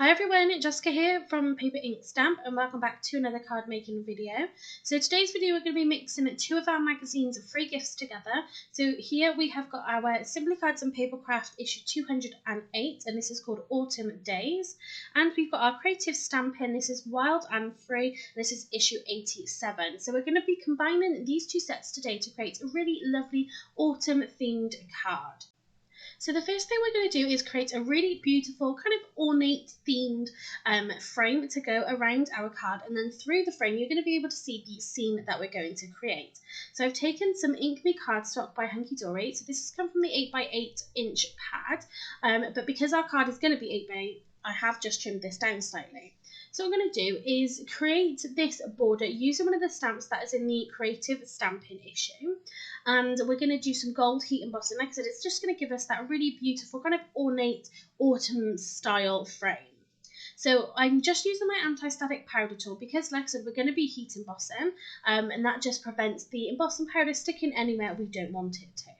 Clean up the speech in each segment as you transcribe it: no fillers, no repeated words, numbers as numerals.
Hi everyone, Jessica here from Paper Ink Stamp and welcome back to another card making video. So today's video we're going to be mixing two of our magazines of free gifts together. So here we have got our Simply Cards and Papercraft issue 208 and this is called Autumn Days. And we've got our creative stamping, this is Wild and Free, and this is issue 87. So we're going to be combining these two sets today to create a really lovely autumn themed card. So the first thing we're going to do is create a really beautiful kind of ornate themed frame to go around our card, and then through the frame you're going to be able to see the scene that we're going to create. So I've taken some Ink Me cardstock by Hunky Dory. So this has come from the 8x8 inch pad, but because our card is going to be 8x8, I have just trimmed this down slightly. So what I'm going to do is create this border using one of the stamps that is in the creative stamping issue, and we're going to do some gold heat embossing. Like I said, it's just going to give us that really beautiful kind of ornate autumn style frame. So I'm just using my anti-static powder tool because, like I said, we're going to be heat embossing, and that just prevents the embossing powder sticking anywhere we don't want it to.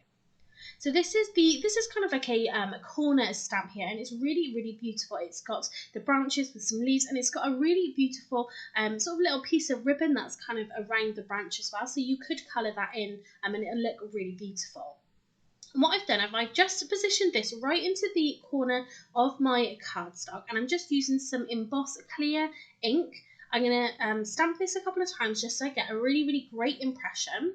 So this is kind of like a corner stamp here, and it's really beautiful. It's got the branches with some leaves, and it's got a really beautiful sort of little piece of ribbon that's kind of around the branch as well. So you could colour that in, and it'll look really beautiful. And what I've done, I've just positioned this right into the corner of my cardstock, and I'm just using some Emboss Clear ink. I'm going to stamp this a couple of times just so I get a really great impression.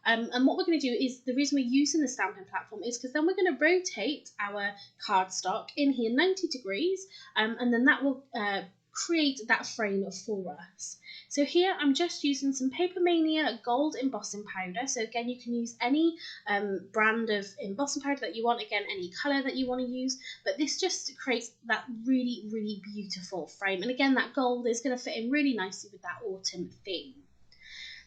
And what we're going to do is, the reason we're using the stamping platform is because then we're going to rotate our cardstock in here 90 degrees, and then that will create that frame for us. So here I'm just using some Paper Mania gold embossing powder. So again, you can use any brand of embossing powder that you want, again any colour that you want to use, but this just creates that really beautiful frame, and again that gold is going to fit in really nicely with that autumn theme.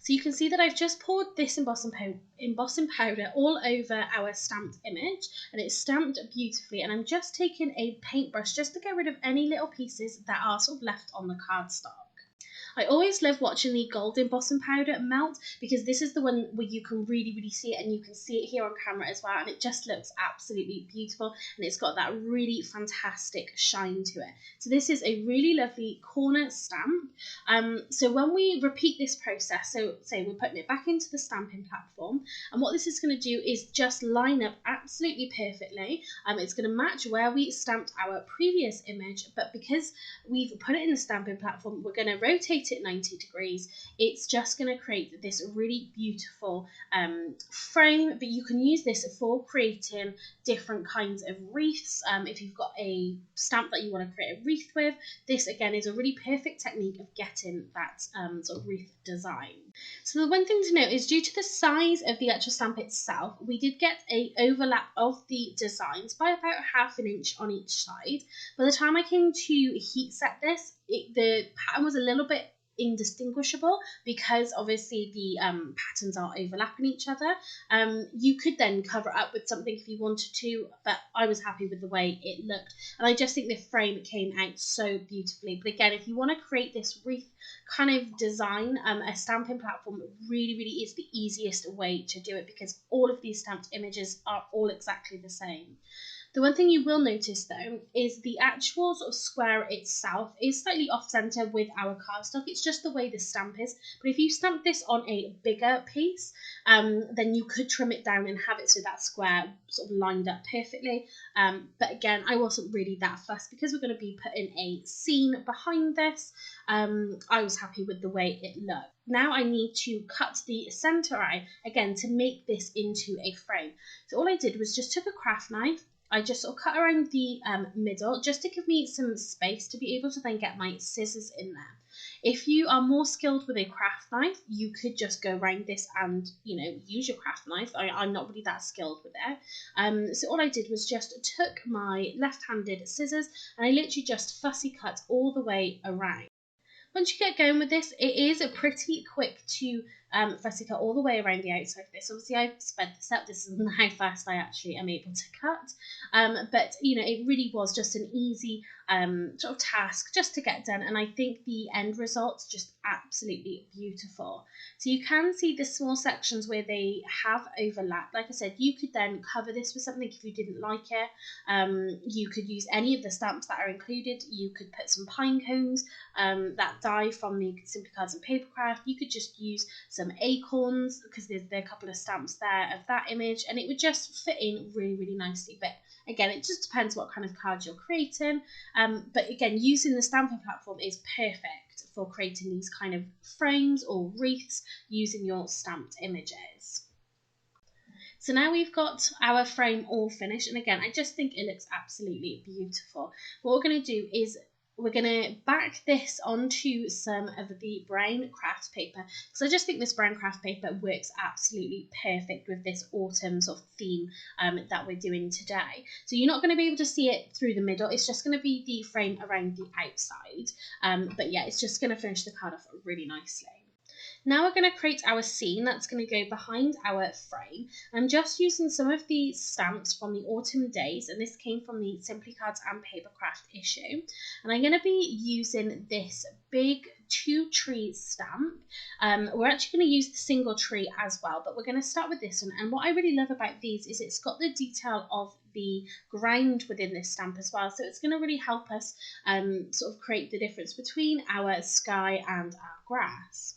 So you can see that I've just poured this embossing powder all over our stamped image, and it's stamped beautifully, and I'm just taking a paintbrush just to get rid of any little pieces that are sort of left on the cardstock. I always love watching the gold embossing powder melt because this is the one where you can really see it, and you can see it here on camera as well, and it just looks absolutely beautiful, and it's got that really fantastic shine to it. So this is a really lovely corner stamp. So when we repeat this process, so say we're putting it back into the stamping platform, and what this is going to do is just line up absolutely perfectly. It's going to match where we stamped our previous image, but because we've put it in the stamping platform, we're going to rotate it 90 degrees. It's just going to create this really beautiful frame, but you can use this for creating different kinds of wreaths. If you've got a stamp that you want to create a wreath with, this again is a really perfect technique of getting that sort of wreath design. So the one thing to note is, due to the size of the actual stamp itself, we did get a overlap of the designs by about ½ inch on each side. By the time I came to heat set this, the pattern was a little bit indistinguishable because obviously the patterns are overlapping each other. You could then cover it up with something if you wanted to, but I was happy with the way it looked, and I just think the frame came out so beautifully. But again, if you want to create this wreath kind of design, a stamping platform really is the easiest way to do it because all of these stamped images are all exactly the same. The one thing you will notice though is the actual sort of square itself is slightly off center with our cardstock. It's just the way the stamp is. But if you stamp this on a bigger piece, then you could trim it down and have it so that square sort of lined up perfectly. But again, I wasn't really that fussed because we're going to be putting a scene behind this. I was happy with the way it looked. Now I need to cut the center eye again to make this into a frame. So all I did was just took a craft knife. I just sort of cut around the middle just to give me some space to be able to then get my scissors in there. If you are more skilled with a craft knife, you could just go around this and, you know, use your craft knife. I'm not really that skilled with it. So all I did was just took my left-handed scissors and I literally just fussy cut all the way around. Once you get going with this, it is pretty quick to for us to cut all the way around the outside of this. Obviously, I've sped this up. This isn't how fast I actually am able to cut. But, you know, it really was just an easy sort of task just to get done. And I think the end result's just absolutely beautiful. So you can see the small sections where they have overlap. Like I said, you could then cover this with something if you didn't like it. You could use any of the stamps that are included. You could put some pine cones that die from the Simply Cards and Papercraft. You could just use some acorns because there are a couple of stamps there of that image, and it would just fit in really, really nicely. But again, it just depends what kind of card you're creating. But again, using the stamping platform is perfect for creating these kind of frames or wreaths using your stamped images. So now we've got our frame all finished, and again, I just think it looks absolutely beautiful. What we're going to do is we're going to back this onto some of the brown craft paper, because I just think this brown craft paper works absolutely perfect with this autumn sort of theme that we're doing today. So you're not going to be able to see it through the middle, it's just going to be the frame around the outside. But yeah, it's just going to finish the card off really nicely. Now we're going to create our scene that's going to go behind our frame. I'm just using some of the stamps from the autumn days, and this came from the Simply Cards and Papercraft issue. And I'm going to be using this big 2 tree stamp. We're actually going to use the single tree as well, but we're going to start with this one. And what I really love about these is it's got the detail of the ground within this stamp as well, so it's going to really help us sort of create the difference between our sky and our grass.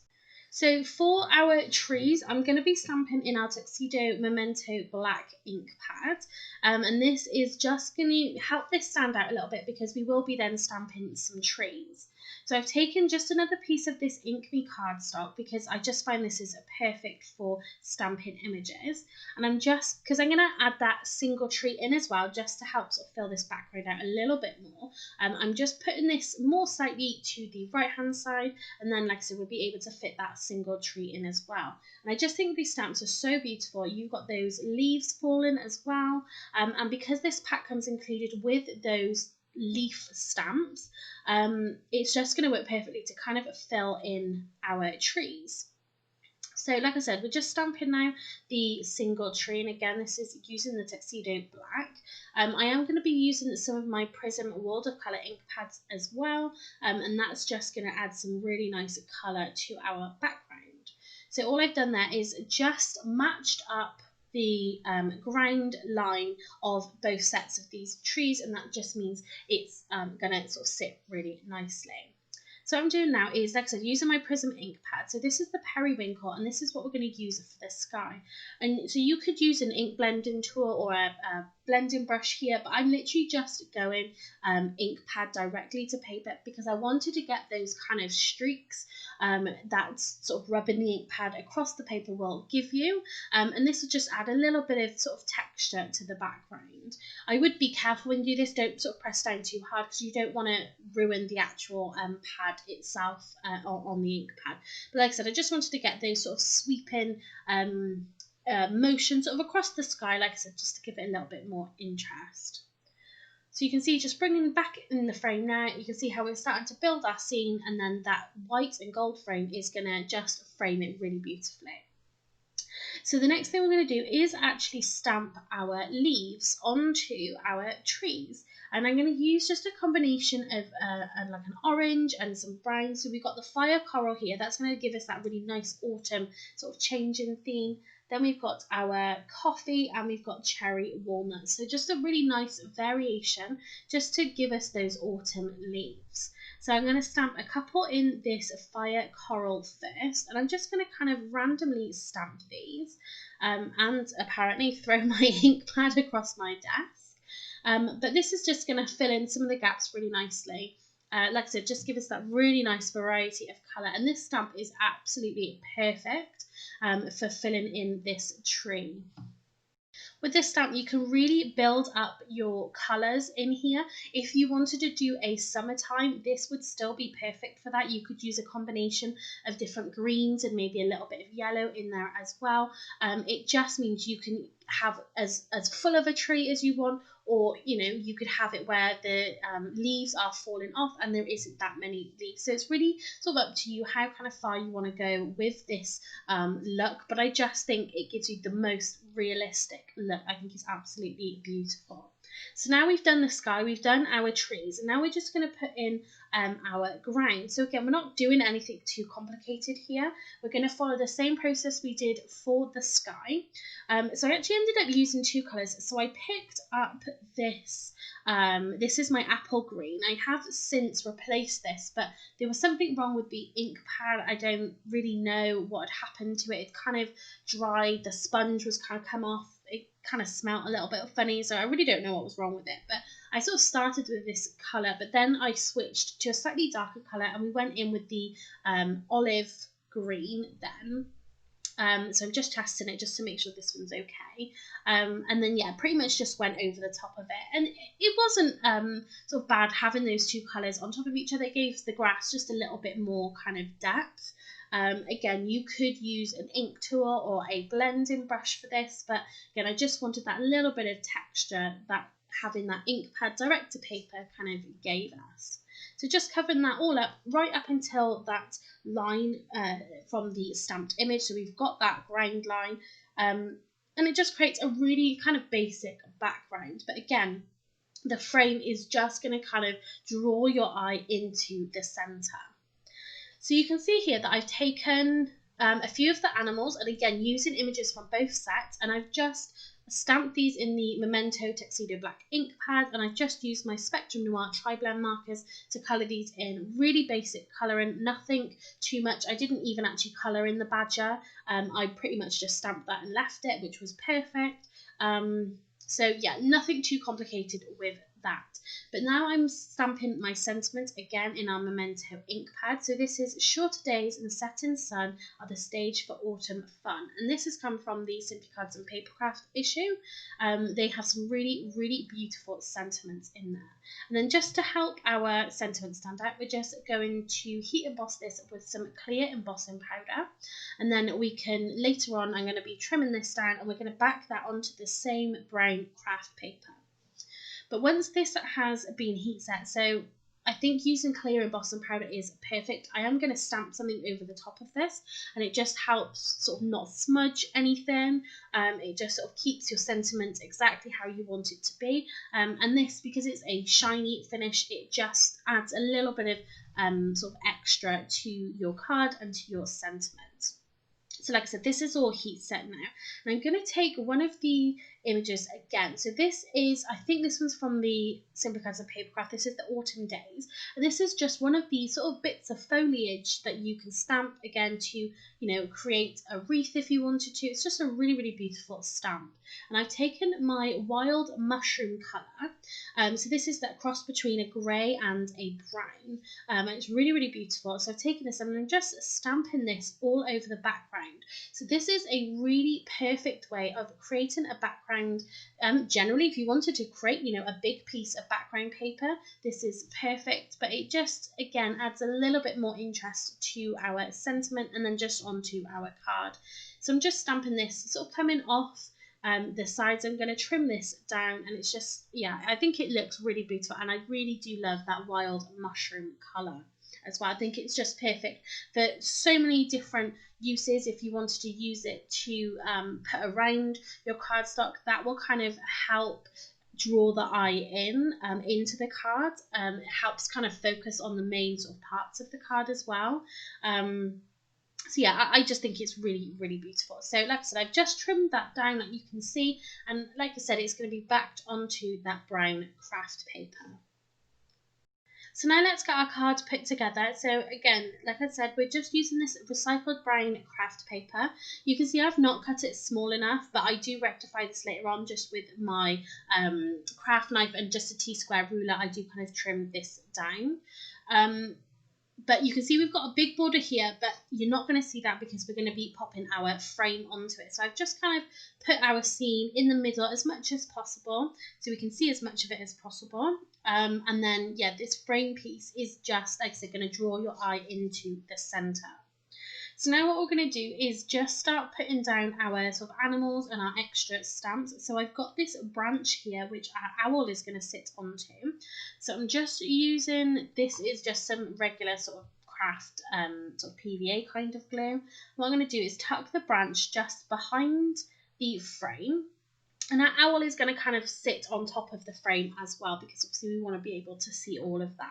So for our trees, I'm going to be stamping in our Tuxedo Memento Black ink pad. And this is just going to help this stand out a little bit because we will be then stamping some trees. So I've taken just another piece of this Ink Me cardstock because I just find this is perfect for stamping images. And I'm just, because I'm going to add that single tree in as well, just to help sort of fill this background out a little bit more. I'm just putting this more slightly to the right hand side, and then like I said, we'll be able to fit that single tree in as well. And I just think these stamps are so beautiful. You've got those leaves falling as well, and because this pack comes included with those leaf stamps, it's just going to work perfectly to kind of fill in our trees. So like I said, we're just stamping now the single tree, and again this is using the Tuxedo Black. I am going to be using some of my Prism watercolour ink pads as well, and that's just going to add some really nice colour to our background. So all I've done there is just matched up the ground line of both sets of these trees, and that just means it's going to sort of sit really nicely. So what I'm doing now is, like I said, using my Prism ink pad. So this is the periwinkle, and this is what we're going to use for the sky. And so you could use an ink blending tool or a blending brush here, but I'm literally just going ink pad directly to paper because I wanted to get those kind of streaks that sort of rubbing the ink pad across the paper will give you. And this will just add a little bit of sort of texture to the background. I would be careful when you do this, don't sort of press down too hard because you don't want to ruin the actual pad itself on the ink pad. But like I said, I just wanted to get those sort of sweeping motion sort of across the sky, like I said, just to give it a little bit more interest. So you can see, just bringing back in the frame now, you can see how we're starting to build our scene, and then that white and gold frame is going to just frame it really beautifully. So the next thing we're going to do is actually stamp our leaves onto our trees. And I'm going to use just a combination of like an orange and some brown. So we've got the fire coral here. That's going to give us that really nice autumn sort of changing theme. Then we've got our coffee, and we've got cherry walnut. So just a really nice variation just to give us those autumn leaves. So I'm going to stamp a couple in this fire coral first, and I'm just going to kind of randomly stamp these and apparently throw my ink pad across my desk. But this is just going to fill in some of the gaps really nicely. Like I said, just give us that really nice variety of colour, and this stamp is absolutely perfect for filling in this tree. With this stamp, you can really build up your colours in here. If you wanted to do a summertime, this would still be perfect for that. You could use a combination of different greens and maybe a little bit of yellow in there as well. It just means you can have as full of a tree as you want, or you could have it where the leaves are falling off and there isn't that many leaves. So it's really sort of up to you how kind of far you want to go with this look, but I just think it gives you the most realistic look. I think it's absolutely beautiful. So now we've done the sky, we've done our trees, and now we're just going to put in our ground. So again, we're not doing anything too complicated here. We're going to follow the same process we did for the sky. So I actually ended up using two colours. So I picked up this. This is my apple green. I have since replaced this, but there was something wrong with the ink pad. I don't really know what had happened to it. It kind of dried. The sponge was kind of come off. It kind of smelt a little bit funny, so I really don't know what was wrong with it. But I sort of started with this colour, but then I switched to a slightly darker colour, and we went in with the olive green then. So I'm just testing it just to make sure this one's okay. And then, yeah, pretty much just went over the top of it. And it wasn't sort of bad having those two colours on top of each other. It gave the grass just a little bit more kind of depth. Again, you could use an ink tool or a blending brush for this, but again, I just wanted that little bit of texture that having that ink pad direct to paper kind of gave us. So just covering that all up right up until that line from the stamped image. So we've got that ground line, and it just creates a really kind of basic background. But again, the frame is just going to kind of draw your eye into the center. So you can see here that I've taken a few of the animals, and again, using images from both sets, and I've just stamped these in the Memento Tuxedo Black ink pad, and I've just used my Spectrum Noir tri-blend markers to colour these in. Really basic colouring, nothing too much. I didn't even actually colour in the badger. I pretty much just stamped that and left it, which was perfect. So yeah, nothing too complicated with that. But now I'm stamping my sentiments again in our Memento ink pad. So this is shorter days and the setting sun are the stage for autumn fun. And this has come from the Simply Cards and Papercraft issue. They have some really, really beautiful sentiments in there. And then just to help our sentiments stand out, we're just going to heat emboss this with some clear embossing powder. And then we can, later on, I'm going to be trimming this down and we're going to back that onto the same brown craft paper. But once this has been heat set, so I think using clear embossing powder is perfect. I am going to stamp something over the top of this, and it just helps sort of not smudge anything. It just sort of keeps your sentiment exactly how you want it to be. And this, because it's a shiny finish, it just adds a little bit of sort of extra to your card and to your sentiment. So like I said, this is all heat set now. And I'm going to take one of the images again. So this is, I think this one's from the Simply Cards and Papercraft. This is the Autumn Days. And this is just one of these sort of bits of foliage that you can stamp again to, create a wreath if you wanted to. It's just a really, really beautiful stamp. And I've taken my Wild Mushroom colour. So this is that cross between a grey and a brown. And it's really, really beautiful. So I've taken this and I'm just stamping this all over the background. So this is a really perfect way of creating a background. Generally, if you wanted to create, a big piece of background paper, this is perfect. But it just, again, adds a little bit more interest to our sentiment and then just onto our card. So I'm just stamping this, sort of coming off the sides. I'm going to trim this down, and it's just, yeah, I think it looks really beautiful, and I really do love that Wild Mushroom colour as well. I think it's just perfect for so many different uses. If you wanted to use it to put around your cardstock, that will kind of help draw the eye into the card. It helps kind of focus on the main sort of parts of the card as well. So yeah, I just think it's really, really beautiful. So like I said, I've just trimmed that down, like you can see, and like I said, it's going to be backed onto that brown craft paper. So now let's get our cards put together. So again, like I said, we're just using this recycled brown craft paper. You can see I've not cut it small enough, but I do rectify this later on just with my craft knife and just a T-square ruler. I do kind of trim this down. But you can see we've got a big border here, but you're not going to see that because we're going to be popping our frame onto it. So I've just kind of put our scene in the middle as much as possible so we can see as much of it as possible. And then, yeah, this frame piece is just, like I said, going to draw your eye into the center. So now what we're going to do is just start putting down our sort of animals and our extra stamps. So I've got this branch here which our owl is going to sit onto. So I'm just using, this is just some regular sort of craft sort of PVA kind of glue. What I'm going to do is tuck the branch just behind the frame, and our owl is going to kind of sit on top of the frame as well, because obviously we want to be able to see all of that.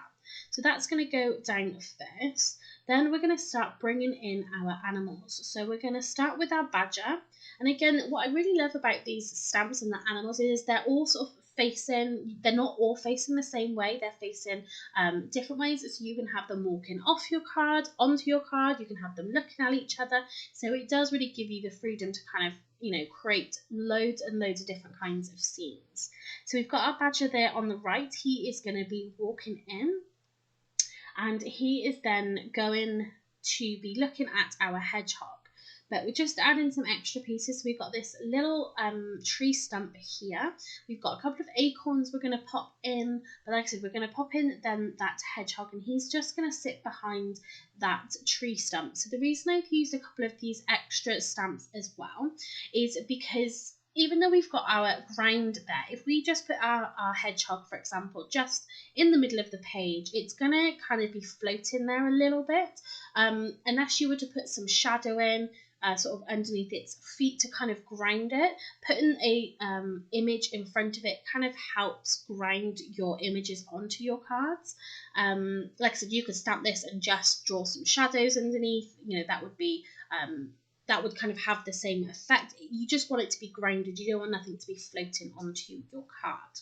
So that's going to go down first. Then we're going to start bringing in our animals. So we're going to start with our badger. And again, what I really love about these stamps and the animals is they're all sort of facing, they're not all facing the same way, they're facing different ways. So you can have them walking off your card, onto your card, you can have them looking at each other. So it does really give you the freedom to kind of, you know, create loads and loads of different kinds of scenes. So we've got our badger there on the right. He is going to be walking in, and he is then going to be looking at our hedgehog. But we're just adding some extra pieces. So we've got this little tree stump here. We've got a couple of acorns we're going to pop in. But like I said, we're going to pop in then that hedgehog, and he's just going to sit behind that tree stump. So the reason I've used a couple of these extra stamps as well is because even though we've got our ground there, if we just put our hedgehog, for example, just in the middle of the page, it's going to kind of be floating there a little bit. Unless you were to put some shadow in, sort of underneath its feet to kind of ground it, putting a image in front of it kind of helps ground your images onto your cards. Like I said, you could stamp this and just draw some shadows underneath. You know, that would be that would kind of have the same effect. You just want it to be grounded. You don't want nothing to be floating onto your card.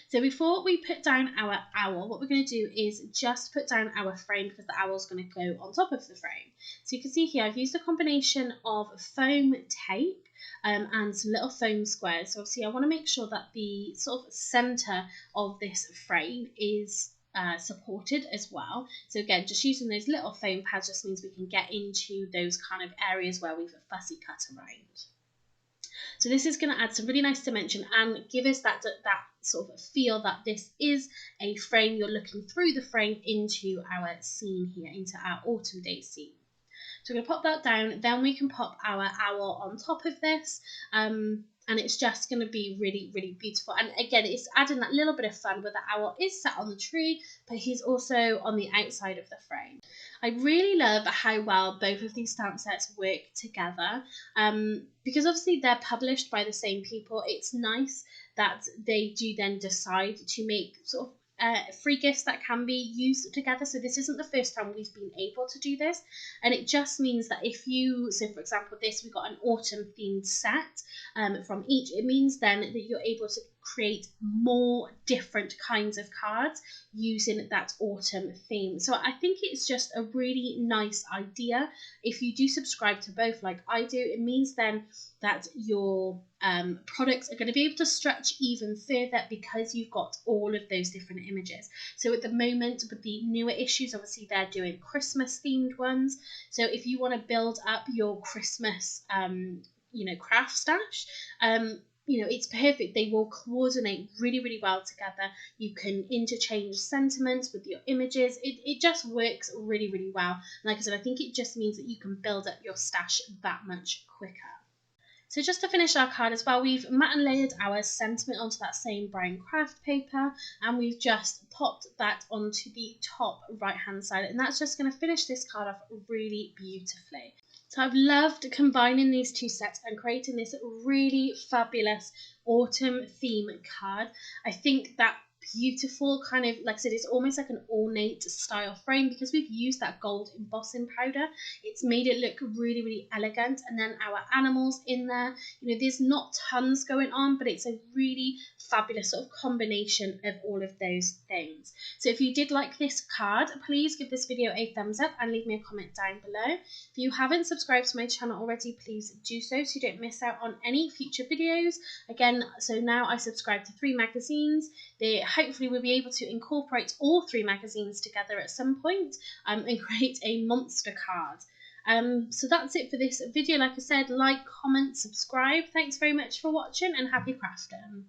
So before we put down our owl, what we're going to do is just put down our frame, because the owl's going to go on top of the frame. So you can see here I've used a combination of foam tape and some little foam squares. So obviously I want to make sure that the sort of centre of this frame is supported as well. So again, just using those little foam pads just means we can get into those kind of areas where we've fussy cut around. So this is going to add some really nice dimension and give us that sort of feel that this is a frame. You're looking through the frame into our scene here, into our autumn day scene. So we're going to pop that down, then we can pop our owl on top of this, and it's just going to be really, really beautiful. And again, it's adding that little bit of fun where the owl is sat on the tree, but he's also on the outside of the frame. I really love how well both of these stamp sets work together, because obviously they're published by the same people. It's nice that they do then decide to make sort of free gifts that can be used together. So this isn't the first time we've been able to do this, and it just means that if you, so for example this, we've got an autumn themed set from each, it means then that you're able to create more different kinds of cards using that autumn theme. So I think it's just a really nice idea. If you do subscribe to both like I do, it means then that your products are going to be able to stretch even further because you've got all of those different images. So at the moment with the newer issues, obviously they're doing Christmas themed ones. So if you want to build up your Christmas craft stash, it's perfect. They will coordinate really, really well together. You can interchange sentiments with your images. It just works really, really well. And like I said, I think it just means that you can build up your stash that much quicker. So just to finish our card as well, we've matte and layered our sentiment onto that same brown craft paper, and we've just popped that onto the top right hand side, and that's just going to finish this card off really beautifully. So I've loved combining these two sets and creating this really fabulous autumn theme card. I think that beautiful kind of, like I said, it's almost like an ornate style frame because we've used that gold embossing powder. It's made it look really, really elegant. And then our animals in there, there's not tons going on, but it's a really fabulous sort of combination of all of those things. So if you did like this card, please give this video a thumbs up and leave me a comment down below. If you haven't subscribed to my channel already, please do so you don't miss out on any future videos. Again, so now I subscribe to 3 magazines. They hopefully will be able to incorporate all 3 magazines together at some point and create a monster card. So that's it for this video. Like I said, like, comment, subscribe. Thanks very much for watching and happy crafting.